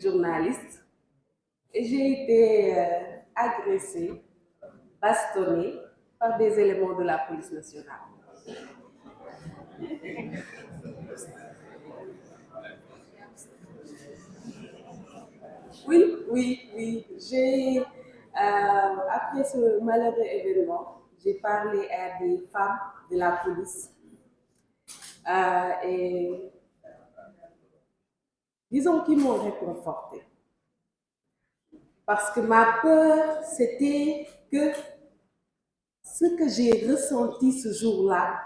Journaliste et j'ai été agressée, bastonnée par des éléments de la police nationale. Oui. Après ce malheureux événement, j'ai parlé à des femmes de la police et disons qu'ils m'ont réconfortée. Parce que ma peur, c'était que ce que j'ai ressenti ce jour-là,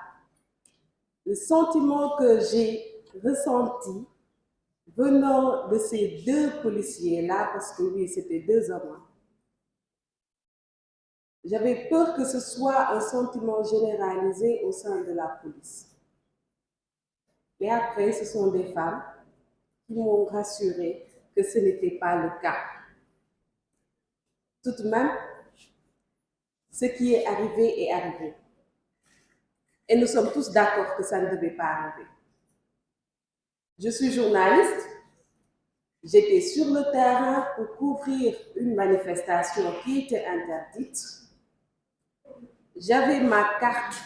le sentiment que j'ai ressenti venant de ces deux policiers-là, parce que oui, c'était deux hommes, j'avais peur que ce soit un sentiment généralisé au sein de la police. Mais après, ce sont des femmes qui m'ont rassuré que ce n'était pas le cas. Tout de même, ce qui est arrivé est arrivé. Et nous sommes tous d'accord que ça ne devait pas arriver. Je suis journaliste, j'étais sur le terrain pour couvrir une manifestation qui était interdite. J'avais ma carte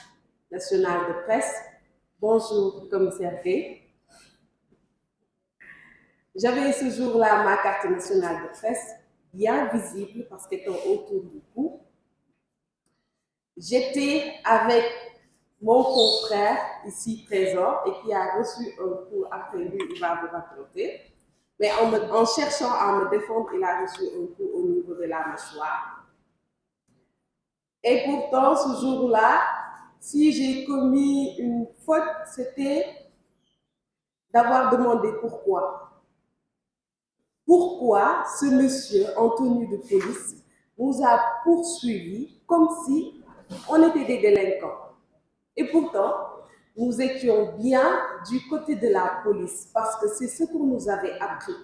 nationale de presse. Bonjour, commissaire Gay. J'avais ce jour-là ma carte nationale de presse, bien visible parce qu'elle était autour du cou. J'étais avec mon confrère ici présent et qui a reçu un coup, après lui, il va vous raconter. Mais en cherchant à me défendre, il a reçu un coup au niveau de la mâchoire. Et pourtant, ce jour-là, si j'ai commis une faute, c'était d'avoir demandé pourquoi. Pourquoi ce monsieur en tenue de police nous a poursuivis comme si on était des délinquants. Et pourtant, nous étions bien du côté de la police parce que c'est ce qu'on nous avait appris.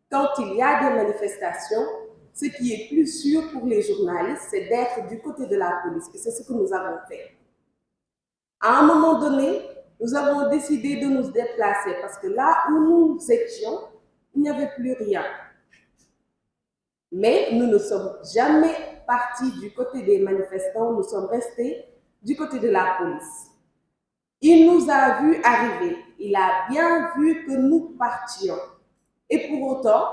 Quand il y a des manifestations, ce qui est plus sûr pour les journalistes, c'est d'être du côté de la police. Et c'est ce que nous avons fait. À un moment donné, nous avons décidé de nous déplacer parce que là où nous étions, il n'y avait plus rien. Mais nous ne sommes jamais partis du côté des manifestants, nous sommes restés du côté de la police. Il nous a vus arriver, il a bien vu que nous partions. Et pour autant,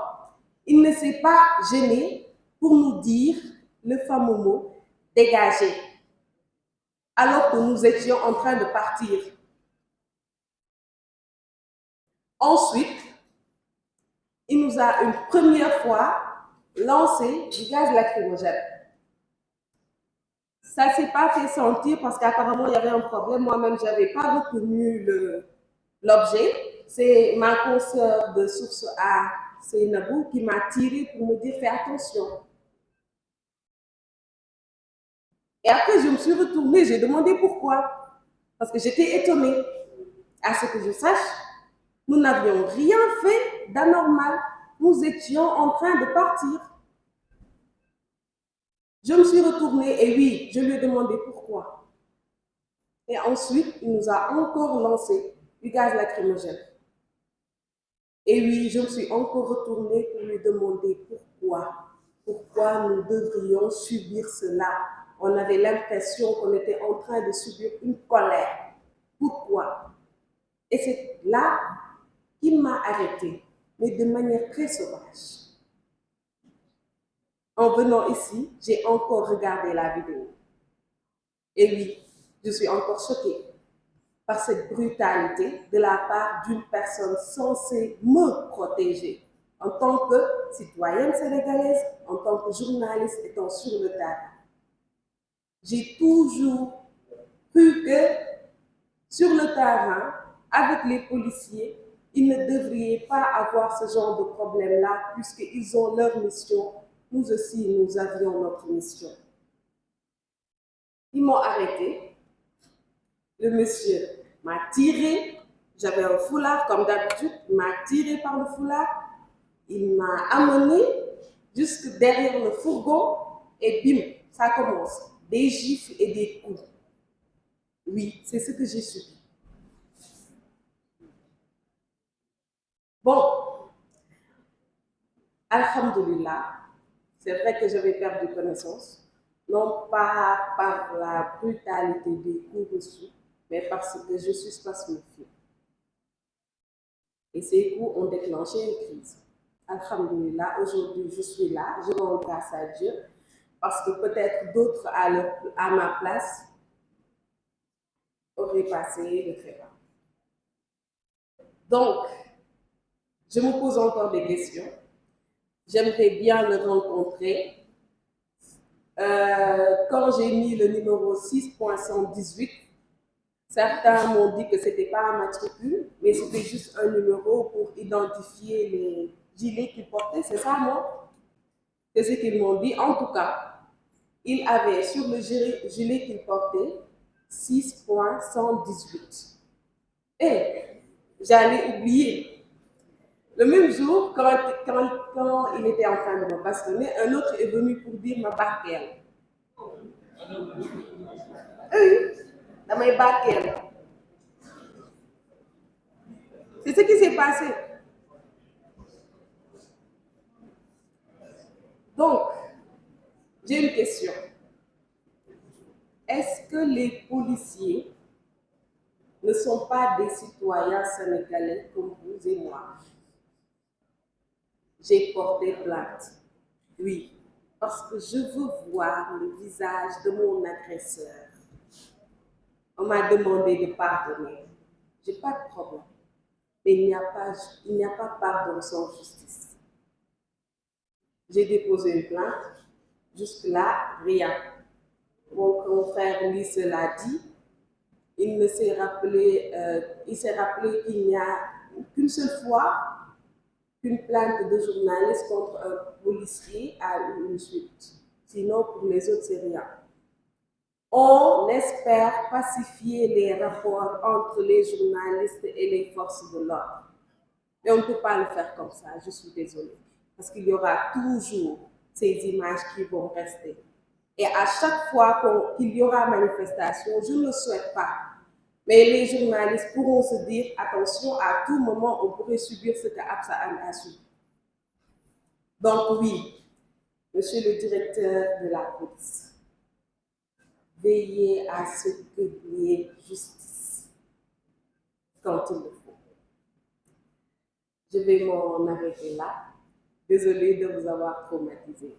il ne s'est pas gêné pour nous dire le fameux mot « dégager », alors que nous étions en train de partir. Ensuite, il nous a une première fois lancé du gaz lacrymogène. Ça ne s'est pas fait sentir parce qu'apparemment il y avait un problème. Moi-même, je n'avais pas reconnu l'objet. C'est ma consoeur de source A, c'est Nabou, qui m'a tiré pour me dire fais attention. Et après, je me suis retournée, j'ai demandé pourquoi. Parce que j'étais étonnée. À ce que je sache, nous n'avions rien fait d'anormal. Nous étions en train de partir. Je me suis retournée et oui, je lui ai demandé pourquoi. Et ensuite, il nous a encore lancé du gaz lacrymogène. Et oui, je me suis encore retournée pour lui demander pourquoi. Pourquoi nous devrions subir cela? On avait l'impression qu'on était en train de subir une colère. Pourquoi? Et c'est là qu'il m'a arrêtée, mais de manière très sauvage. En venant ici, j'ai encore regardé la vidéo. Et oui, je suis encore choquée par cette brutalité de la part d'une personne censée me protéger. en tant que citoyenne sénégalaise, en tant que journaliste étant sur le terrain. J'ai toujours cru que sur le terrain, avec les policiers, ils ne devraient pas avoir ce genre de problème-là puisqu'ils ont leur mission. Nous aussi, nous avions notre mission. Ils m'ont arrêté. Le monsieur m'a tiré. J'avais un foulard, comme d'habitude. Il m'a tiré par le foulard. Il m'a amené jusque derrière le fourgon et bim, ça commence. Des gifles et des coups. Oui, c'est ce que j'ai subi. Bon, alhamdoulilah, c'est vrai que j'avais perdu connaissance, non pas par la brutalité des coups reçus, mais parce que je suis spasmophilie. Et ces coups ont déclenché une crise. Alhamdoulilah, aujourd'hui je suis là, je rends grâce à Dieu, parce que peut-être d'autres à ma place auraient passé le trépas. Donc, je me pose encore des questions. J'aimerais bien le rencontrer. Quand j'ai mis le numéro 6.118, certains m'ont dit que ce n'était pas un matricule, mais c'était juste un numéro pour identifier les gilets qu'ils portaient. C'est ça, non? C'est ce qu'ils m'ont dit. En tout cas, il avait sur le gilet qu'il portait 6.118. Et j'allais oublier. Le même jour, quand il était en train de me bastonner, un autre est venu pour dire ma barquelle. Dans ma barquelle. C'est ce qui s'est passé. Donc, j'ai une question. Est-ce que les policiers ne sont pas des citoyens sénégalais comme vous et moi? J'ai porté plainte. Oui, parce que je veux voir le visage de mon agresseur. On m'a demandé de pardonner. Je n'ai pas de problème. Mais il n'y a pas pardon sans justice. J'ai déposé une plainte. Jusque-là, rien. Mon confrère, lui, cela dit. Il s'est rappelé qu'il n'y a qu'une seule fois qu'une plainte de journaliste contre un policier a eu une suite. Sinon, pour les autres, c'est rien. On espère pacifier les rapports entre les journalistes et les forces de l'ordre. Mais on ne peut pas le faire comme ça, je suis désolée. Parce qu'il y aura toujours ces images qui vont rester. Et à chaque fois qu'il y aura manifestation, je ne le souhaite pas. Mais les journalistes pourront se dire, attention, à tout moment, on pourrait subir ce que Absa a subi. Donc oui, monsieur le directeur de la police, veillez à ce qu'il y ait justice quand il le faut. Je vais m'en arrêter là. Désolée de vous avoir traumatisé.